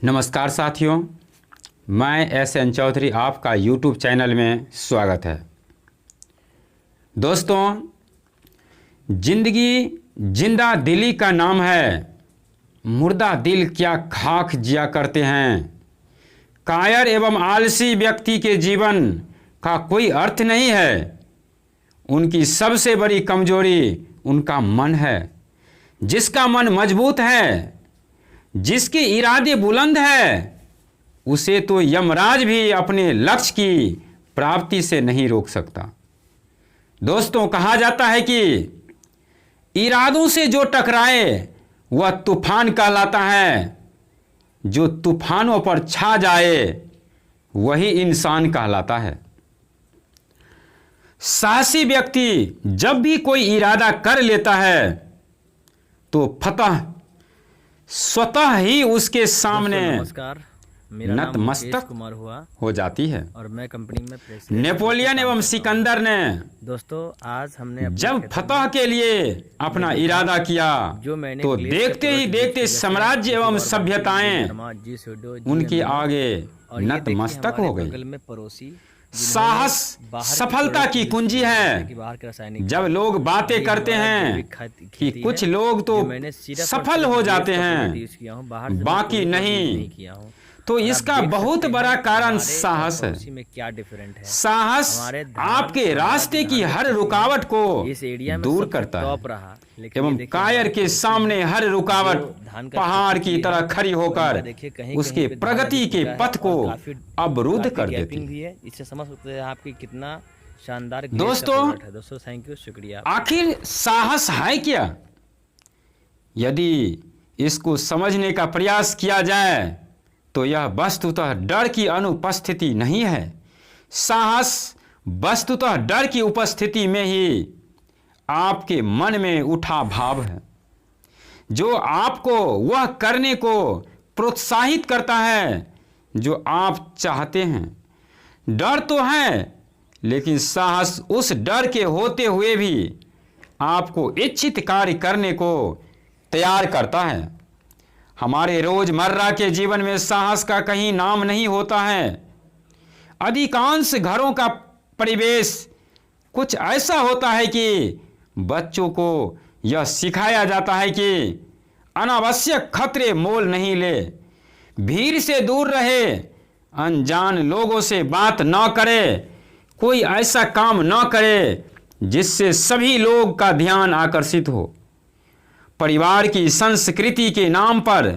नमस्कार साथियों, मैं एस.एन. चौधरी आपका YouTube चैनल में स्वागत है। दोस्तों, जिंदगी जिंदा दिली का नाम है, मुर्दा दिल क्या खाक जिया करते हैं। कायर एवं आलसी व्यक्ति के जीवन का कोई अर्थ नहीं है। उनकी सबसे बड़ी कमजोरी उनका मन है। जिसका मन मजबूत है, जिसके इरादे बुलंद है, उसे तो यमराज भी अपने लक्ष्य की प्राप्ति से नहीं रोक सकता। दोस्तों, कहा जाता है कि इरादों से जो टकराए वह तूफान कहलाता है। जो तूफानों पर छा जाए वही इंसान कहलाता है। साहसी व्यक्ति जब भी कोई इरादा कर लेता है तो फतह स्वतः ही उसके सामने नमस्कार, मेरा नाम नतमस्तक कुमार हुआ हो जाती है। और मैं कंपनी में प्रेसिडेंट नेपोलियन एवं सिकंदर ने दोस्तों आज हमने अपने जब क्षेत्र फतह के लिए अपना इरादा किया जो मैंने तो ग्लेस देखते ही चक्रवर्ती देखते जी से साम्राज्य एवं और सभ्यताएं शर्मा जी सूडो जी उनके अमीना आगे और ये देखिए नतमस्तक हमारे हो गई। बगल में पड़ोसी साहस सफलता की कुंजी है। जब लोग बातें करते हैं कि कुछ लोग तो सफल हो जाते हैं, बाकी नहीं, तो इसका बहुत बड़ा कारण साहस है। क्या डिफरेंट है। साहस आपके रास्ते की हर रुकावट को दूर करता है एवं कायर के सामने हर रुकावट पहाड़ की तरह खड़ी होकर उसके प्रगति के पथ को अवरुद्ध कर देती है। इससे समझ सकते हैं आपकी कितना शानदार दोस्तों, थैंक यू, शुक्रिया। आखिर साहस है क्या? यदि इसको समझने का प्रयास किया जाए तो यह वस्तुतः डर की अनुपस्थिति नहीं है। साहस वस्तुतः डर की उपस्थिति में ही आपके मन में उठा भाव है, जो आपको वह करने को प्रोत्साहित करता है जो आप चाहते हैं। डर तो है, लेकिन साहस उस डर के होते हुए भी आपको इच्छित कार्य करने को तैयार करता है। हमारे रोजमर्रा के जीवन में साहस का कहीं नाम नहीं होता है। अधिकांश घरों का परिवेश कुछ ऐसा होता है कि बच्चों को यह सिखाया जाता है कि अनावश्यक खतरे मोल नहीं ले, भीड़ से दूर रहे, अनजान लोगों से बात न करे, कोई ऐसा काम न करे जिससे सभी लोग का ध्यान आकर्षित हो। परिवार की संस्कृति के नाम पर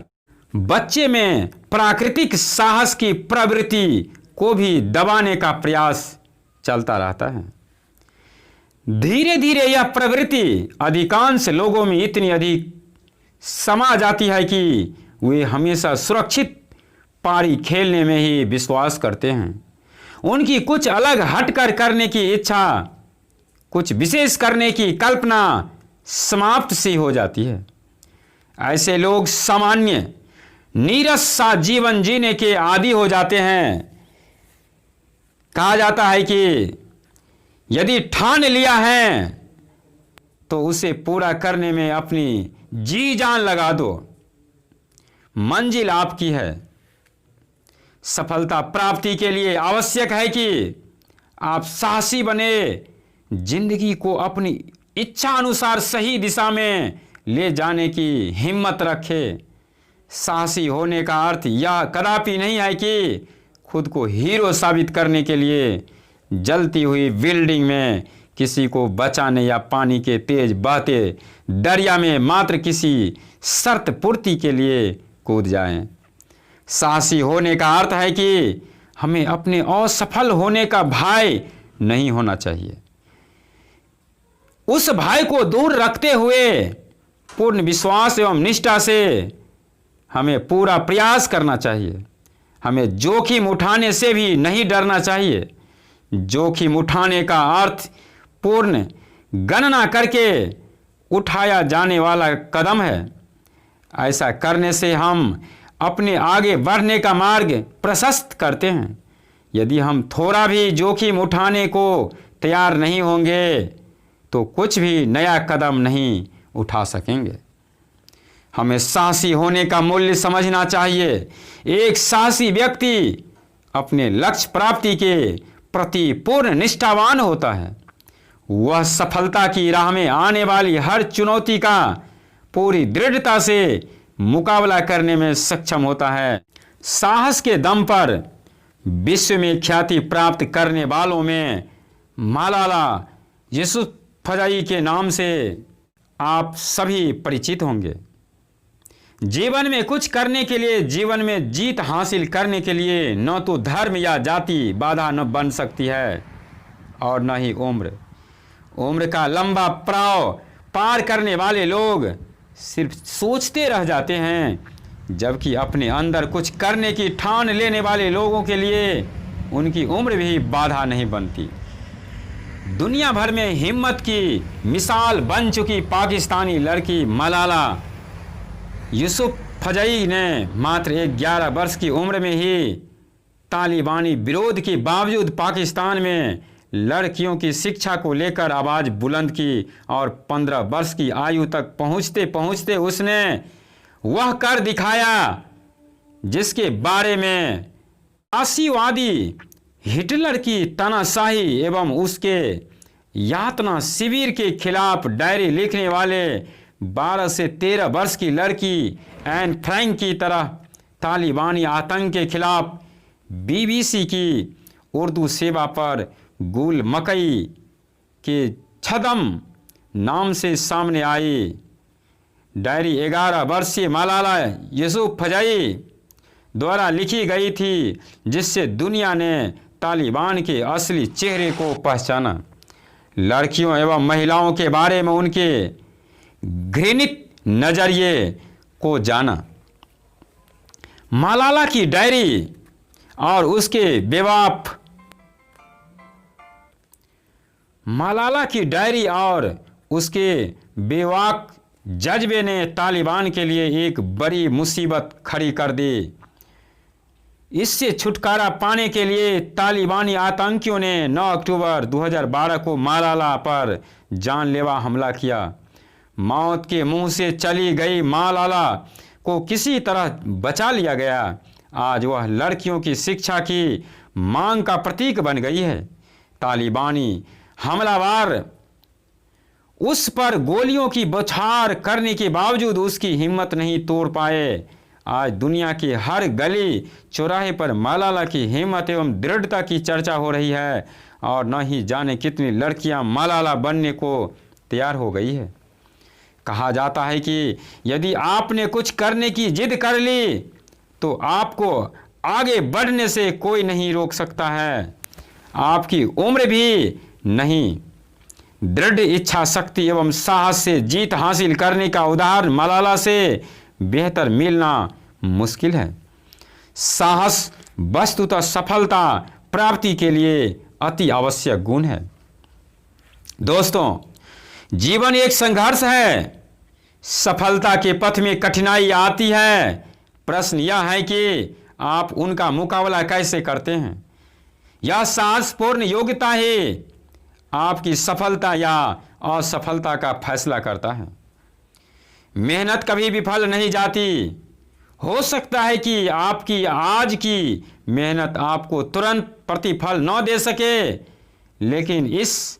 बच्चे में प्राकृतिक साहस की प्रवृत्ति को भी दबाने का प्रयास चलता रहता है। धीरे धीरे यह प्रवृत्ति अधिकांश लोगों में इतनी अधिक समा जाती है कि वे हमेशा सुरक्षित पारी खेलने में ही विश्वास करते हैं। उनकी कुछ अलग हटकर करने की इच्छा, कुछ विशेष करने की कल्पना समाप्त सी हो जाती है। ऐसे लोग सामान्य नीरस सा जीवन जीने के आदी हो जाते हैं। कहा जाता है कि यदि ठान लिया है तो उसे पूरा करने में अपनी जी जान लगा दो। मंजिल आपकी है। सफलता प्राप्ति के लिए आवश्यक है कि आप साहसी बने, जिंदगी को अपनी इच्छा अनुसार सही दिशा में ले जाने की हिम्मत रखे। साहसी होने का अर्थ यह कदापि नहीं है कि खुद को हीरो साबित करने के लिए जलती हुई बिल्डिंग में किसी को बचाने या पानी के तेज बहते दरिया में मात्र किसी शर्त पूर्ति के लिए कूद जाएं। साहसी होने का अर्थ है कि हमें अपने असफल होने का भय नहीं होना चाहिए। उस भय को दूर रखते हुए पूर्ण विश्वास एवं निष्ठा से हमें पूरा प्रयास करना चाहिए। हमें जोखिम उठाने से भी नहीं डरना चाहिए। जोखिम उठाने का अर्थ पूर्ण गणना करके उठाया जाने वाला कदम है। ऐसा करने से हम अपने आगे बढ़ने का मार्ग प्रशस्त करते हैं। यदि हम थोड़ा भी जोखिम उठाने को तैयार नहीं होंगे तो कुछ भी नया कदम नहीं उठा सकेंगे। हमें साहसी होने का मूल्य समझना चाहिए। एक साहसी व्यक्ति अपने लक्ष्य प्राप्ति के प्रति पूर्ण निष्ठावान होता है। वह सफलता की राह में आने वाली हर चुनौती का पूरी दृढ़ता से मुकाबला करने में सक्षम होता है। साहस के दम पर विश्व में ख्याति प्राप्त करने वालों में मलाला यूसुफजई के नाम से आप सभी परिचित होंगे। जीवन में कुछ करने के लिए, जीवन में जीत हासिल करने के लिए न तो धर्म या जाति बाधा न बन सकती है और न ही उम्र का लंबा पड़ाव पार करने वाले लोग सिर्फ सोचते रह जाते हैं, जबकि अपने अंदर कुछ करने की ठान लेने वाले लोगों के लिए उनकी उम्र भी बाधा नहीं बनती। दुनिया भर में हिम्मत की मिसाल बन चुकी पाकिस्तानी लड़की मलाला यूसुफजई ने मात्र 11 वर्ष की उम्र में ही तालिबानी विरोध के बावजूद पाकिस्तान में लड़कियों की शिक्षा को लेकर आवाज़ बुलंद की और 15 वर्ष की आयु तक पहुंचते पहुंचते उसने वह कर दिखाया जिसके बारे में आशीवादी हिटलर की तानाशाही एवं उसके यातना शिविर के खिलाफ डायरी लिखने वाले 12 से 13 वर्ष की लड़की एन फ्रैंक की तरह तालिबानी आतंक के खिलाफ बीबीसी की उर्दू सेवा पर गुल मकई के छदम नाम से सामने आई। डायरी 11 वर्षीय मलाला यूसुफजई द्वारा लिखी गई थी, जिससे दुनिया ने तालिबान के असली चेहरे को पहचाना, लड़कियों एवं महिलाओं के बारे में उनके घृणित नज़रिए को जाना। मलाला की डायरी और उसके बेबाक जज्बे ने तालिबान के लिए एक बड़ी मुसीबत खड़ी कर दी। इससे छुटकारा पाने के लिए तालिबानी आतंकियों ने 9 अक्टूबर 2012 को मलाला पर जानलेवा हमला किया। मौत के मुंह से चली गई मलाला को किसी तरह बचा लिया गया। आज वह लड़कियों की शिक्षा की मांग का प्रतीक बन गई है। तालिबानी हमलावर उस पर गोलियों की बौछार करने के बावजूद उसकी हिम्मत नहीं तोड़ पाए। आज दुनिया के हर गली चौराहे पर मलाला की हिम्मत एवं दृढ़ता की चर्चा हो रही है और न ही जाने कितनी लड़कियां मलाला बनने को तैयार हो गई है। कहा जाता है कि यदि आपने कुछ करने की जिद कर ली तो आपको आगे बढ़ने से कोई नहीं रोक सकता है, आपकी उम्र भी नहीं। दृढ़ इच्छा शक्ति एवं साहस से जीत हासिल करने का उदाहरण मलाला से बेहतर मिलना मुश्किल है। साहस वस्तुतः सफलता प्राप्ति के लिए अति आवश्यक गुण है। दोस्तों, जीवन एक संघर्ष है। सफलता के पथ में कठिनाई आती है। प्रश्न यह है कि आप उनका मुकाबला कैसे करते हैं। यह साहसपूर्ण योग्यता ही आपकी सफलता या असफलता का फैसला करता है। मेहनत कभी विफल नहीं जाती। हो सकता है कि आपकी आज की मेहनत आपको तुरंत प्रतिफल न दे सके, लेकिन इस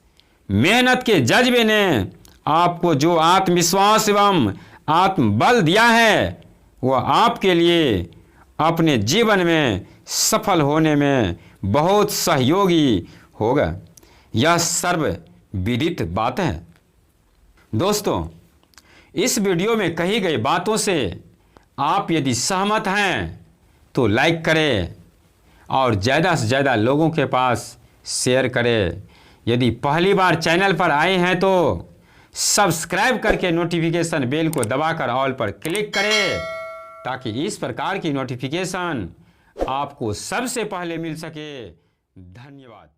मेहनत के जज्बे ने आपको जो आत्मविश्वास एवं आत्मबल दिया है वह आपके लिए अपने जीवन में सफल होने में बहुत सहयोगी होगा। यह सर्वविदित बात है। दोस्तों, इस वीडियो में कही गई बातों से आप यदि सहमत हैं तो लाइक करें और ज़्यादा से ज़्यादा लोगों के पास शेयर करें। यदि पहली बार चैनल पर आए हैं तो सब्सक्राइब करके नोटिफिकेशन बेल को दबाकर ऑल पर क्लिक करें, ताकि इस प्रकार की नोटिफिकेशन आपको सबसे पहले मिल सके। धन्यवाद।